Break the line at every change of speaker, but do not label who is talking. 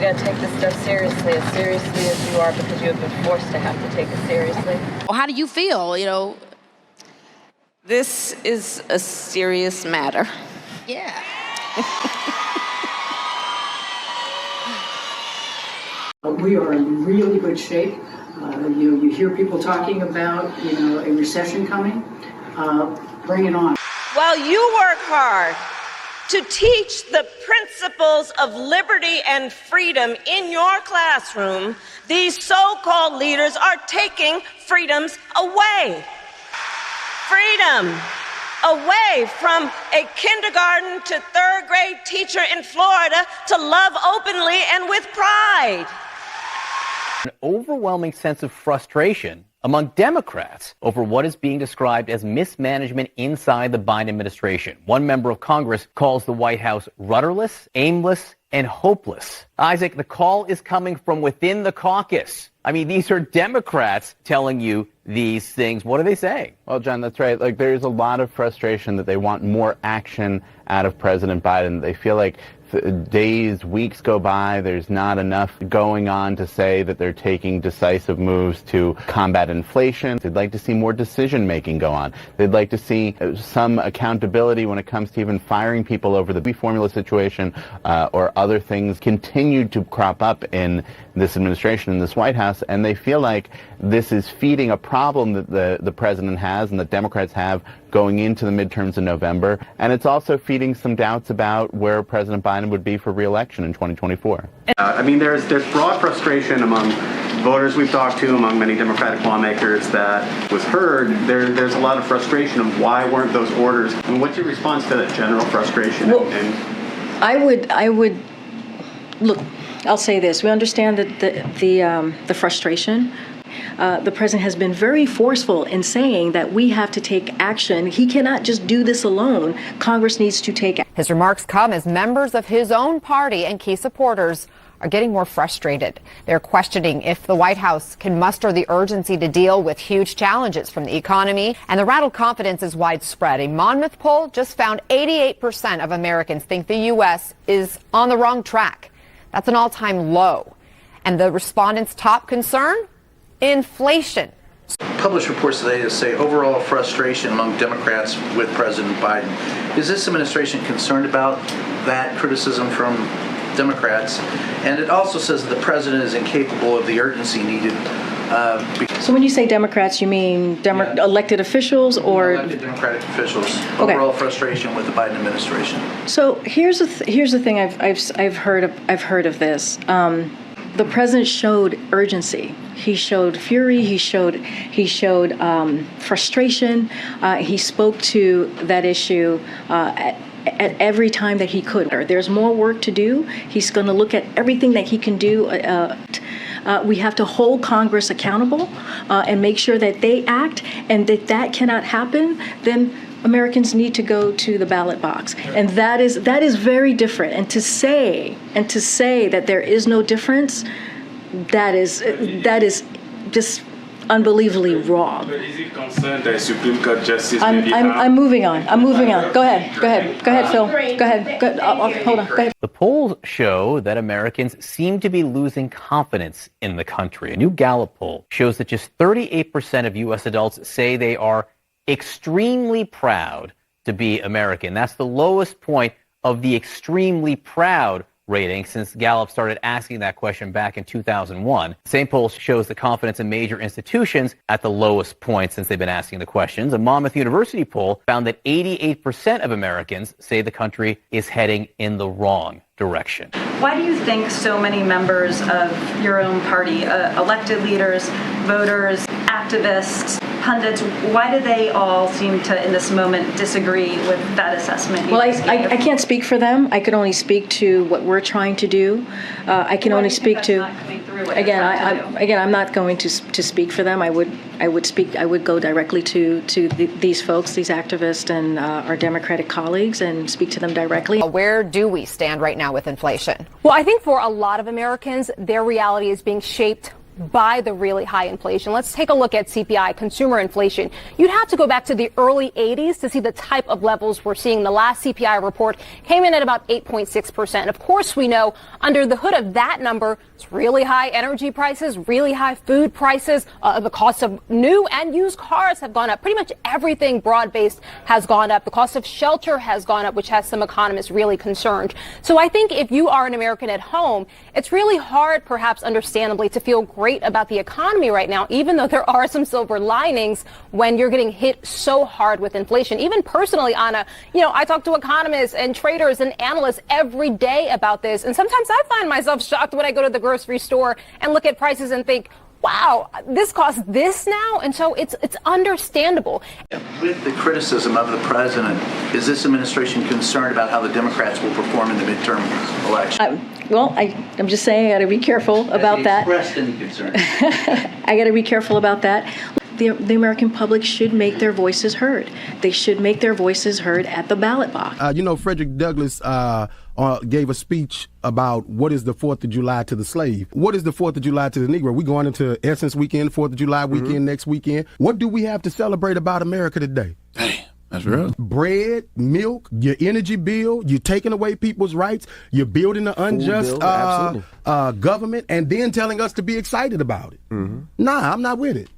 got to take this stuff seriously as you are, because you have been forced to have to take it seriously.
Well, how do you feel,
This is a serious matter.
Yeah.
We are in really good shape. You hear people talking about, a recession coming. Bring it on.
While you work hard to teach the principles of liberty and freedom in your classroom, these so-called leaders are taking freedoms away. Freedom away from a kindergarten to third grade teacher in Florida to love openly and with pride.
An overwhelming sense of frustration among Democrats over what is being described as mismanagement inside the Biden administration. One member of Congress calls the White House rudderless, aimless, and hopeless. Isaac, the call is coming from within the caucus. I mean, these are Democrats telling you these things. What are they saying?
Well, John, that's right. There's a lot of frustration that they want more action out of President Biden. They feel like days, weeks go by, there's not enough going on to say that they're taking decisive moves to combat inflation. They'd like to see more decision-making go on. They'd like to see some accountability when it comes to even firing people over the formula situation or other things continue to crop up in this administration, in this White House, and they feel like this is feeding a problem that the president has and that Democrats have going into the midterms in November, and it's also feeding some doubts about where President Biden would be for re-election in 2024.
There's broad frustration among voters we've talked to, among many Democratic lawmakers that was heard. There's a lot of frustration of why weren't those orders. I mean, what's your response to that general frustration?
Well, I would look. I'll say this: we understand that the frustration. The president has been very forceful in saying that we have to take action. He cannot just do this alone. Congress needs to take action.
His remarks come as members of his own party and key supporters are getting more frustrated. They're questioning if the White House can muster the urgency to deal with huge challenges from the economy, and the rattled confidence is widespread. A Monmouth poll just found 88% of Americans think the U.S. is on the wrong track. That's an all-time low. And the respondents' top concern? Inflation.
Published reports today say overall frustration among Democrats with President Biden. Is this administration concerned about that criticism from Democrats? And it also says that the president is incapable of the urgency needed.
So when you say Democrats, you mean elected officials or
elected Democratic officials? Okay. Overall frustration with the Biden administration.
So here's the thing I've heard of this. The president showed urgency. He showed fury. He showed frustration. He spoke to that issue at every time that he could. There's more work to do. He's going to look at everything that he can do. We have to hold Congress accountable and make sure that they act. And if that cannot happen, then Americans need to go to the ballot box, and that is very different. And to say that there is no difference, that is just unbelievably wrong.
But is it concerned that Supreme Court justice?
I'm moving on. Go ahead, Phil. Go ahead. Hold on. Go ahead.
The polls show that Americans seem to be losing confidence in the country. A new Gallup poll shows that just 38% of U.S. adults say they are extremely proud to be American. That's the lowest point of the extremely proud rating since Gallup started asking that question back in 2001. The same poll shows the confidence in major institutions at the lowest point since they've been asking the questions. A Monmouth University poll found that 88% of Americans say the country is heading in the wrong direction.
Why do you think so many members of your own party, elected leaders, voters, activists, pundits, why do they all seem to, in this moment, disagree with that assessment?
Well, I can't speak for them. I can only speak to what we're trying to do. I can only speak to. Again, I'm not going to speak for them. I would go directly to these folks, these activists, and our Democratic colleagues, and speak to them directly.
Where do we stand right now with inflation?
Well, I think for a lot of Americans, their reality is being shaped by the really high inflation. Let's take a look at CPI, consumer inflation. You'd have to go back to the early 80s to see the type of levels we're seeing. The last CPI report came in at about 8.6%. Of course, we know under the hood of that number, it's really high energy prices, really high food prices. The cost of new and used cars have gone up. Pretty much everything broad-based has gone up. The cost of shelter has gone up, which has some economists really concerned. So I think if you are an American at home, it's really hard, perhaps understandably, to feel great about the economy right now, even though there are some silver linings when you're getting hit so hard with inflation. Even personally, Anna, I talk to economists and traders and analysts every day about this. And sometimes I find myself shocked when I go to the grocery store and look at prices and think, wow, this costs this now? And so it's understandable.
With the criticism of the president, is this administration concerned about how the Democrats will perform in the midterm election?
I'm just saying I got to be careful about that.
Expressed any concern?
I got to be careful about that. The American public should make their voices heard. They should make their voices heard at the ballot box.
Frederick Douglass gave a speech about what is the 4th of July to the slave. What is the 4th of July to the Negro? We're going into Essence weekend, 4th of July weekend, next weekend. What do we have to celebrate about America today?
Hey, that's real.
Bread, milk, your energy bill, you're taking away people's rights, you're building an unjust government, and then telling us to be excited about it. Nah, I'm not with it.